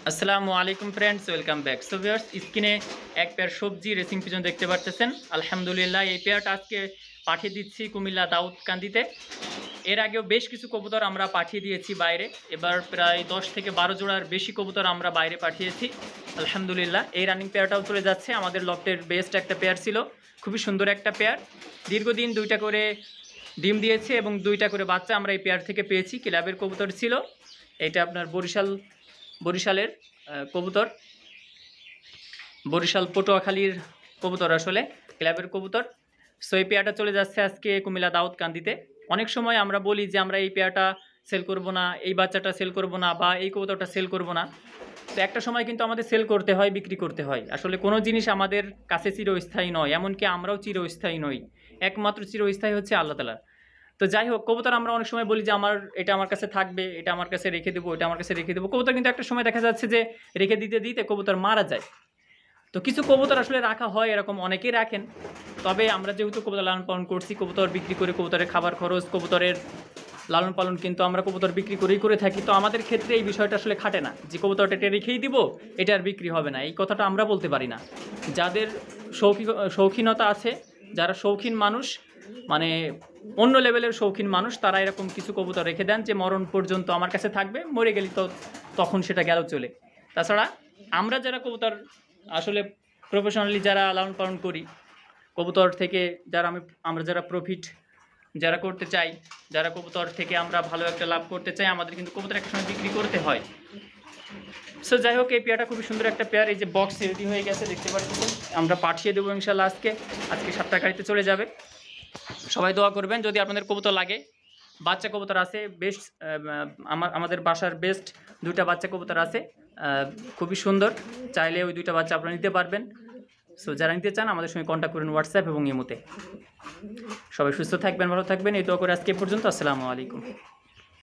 আসসালামু আলাইকুম friends, welcome back. So viewers, স্ক্রিনে এক পেয়ার সবজি রেসিং পিজন দেখতে পাচ্ছেন। আলহামদুলিল্লাহ, এই পেয়ারটা আজকে পাঠিয়ে দিচ্ছি কুমিল্লা দাউদকান্দিতে। এর আগেও বেশ কিছু কবুতর আমরা পাঠিয়ে দিয়েছি বাইরে। এবার প্রায় 10 থেকে 12 জোড়ার বেশি কবুতর আমরা বাইরে পাঠিয়েছি। আলহামদুলিল্লাহ, এই রানিং পেয়ারটাও চলে যাচ্ছে। আমাদের লফটের বেস্ট একটা পেয়ার ছিল, খুবই সুন্দর একটা পেয়ার। দীর্ঘদিন 2টা করে ডিম দিয়েছে এবং 2টা করে বাচ্চা আমরা এই পেয়ার থেকে পেয়েছি। ক্লাবের কবুতর ছিল এটা, আপনার বরিশালের কবুতর, বরিশাল পটুয়াখালীর কবুতর, আসলে ক্লাবের কবুতর। সো এই পেয়ারটা চলে যাচ্ছে আজকে কুমিল্লা দাউদকান্দিতে। অনেক সময় আমরা বলি যে আমরা এই পেয়ারটা সেল করব না, এই বাচ্চাটা সেল করব না, বা এই কবুতরটা সেল করব না। তো একটা সময় কিন্তু আমাদের সেল করতে হয়, বিক্রি করতে হয়। আসলে কোনো জিনিস আমাদের কাছে চিরস্থায়ী নয়, এমনকি আমরাও চিরস্থায়ী নই। একমাত্র চিরস্থায়ী হচ্ছে আল্লাহ তাআলা। তো যাই হোক, কবুতর আমরা অনেক সময় বলি যে এটা আমার কাছে থাকবে, এটা আমার কাছে রেখে দেবো, এটা আমার কাছে রেখে দেবো। কবুতর কিন্তু একটা সময় দেখা যাচ্ছে যে রেখে দিতে দিতে কবুতর মারা যায়। তো কিছু কবুতর আসলে রাখা হয়, এরকম অনেকেই রাখেন। তবে আমরা যেহেতু কবুতর লালন পালন করছি, কবুতর বিক্রি করে, কবুতরের খাবার খরচ, কবুতরের লালন পালন কিন্তু আমরা কবুতর বিক্রি করেই করে থাকি। তো আমাদের ক্ষেত্রে এই বিষয়টা আসলে খাটে না যে কবুতরটা এটা রেখেই দিব, এটা আর বিক্রি হবে না, এই কথাটা আমরা বলতে পারি না। যাদের শৌখিনতা আছে, যারা শৌখিন মানুষ, মানে অন্য লেভেলের শৌখিন মানুষ, তারা এরকম কিছু কবুতর রেখে দেন যে মরণ পর্যন্ত আমার কাছে থাকবে, মরে গেলি তো তখন সেটা গেল চলে। তাছাড়া আমরা যারা কবুতর আসলে প্রফেশনালি যারা লালন পালন করি, কবুতর থেকে আমরা যারা প্রফিট যারা করতে চাই, যারা কবুতর থেকে আমরা ভালো একটা লাভ করতে চাই, আমাদের কিন্তু কবুতর একটা সময় বিক্রি করতে হয়। সো যাই হোক, এই পেয়ারটা খুবই সুন্দর একটা পেয়ার। এই যে বক্স রেডি হয়ে গেছে দেখতে পাচ্ছেন, আমরা পাঠিয়ে দেবো ইনশাল্লাহ। আজকে 7টার গাড়িতে চলে যাবে। সবাই দোয়া করবেন। যদি আপনাদের কবুতর লাগে, বাচ্চা কবুতর আছে বেস্ট, আমাদের বাসার বেস্ট 2টা বাচ্চা কবুতর আছে, খুবই সুন্দর। চাইলে ওই 2টা বাচ্চা আপনারা নিতে পারবেন। সো যারা নিতে চান আমাদের সঙ্গে কন্ট্যাক্ট করুন হোয়াটসঅ্যাপ এবং ইমোতে। সবাই সুস্থ থাকবেন, ভালো থাকবেন, এই দোয়া করে আজকে পর্যন্ত। আসসালামু আলাইকুম।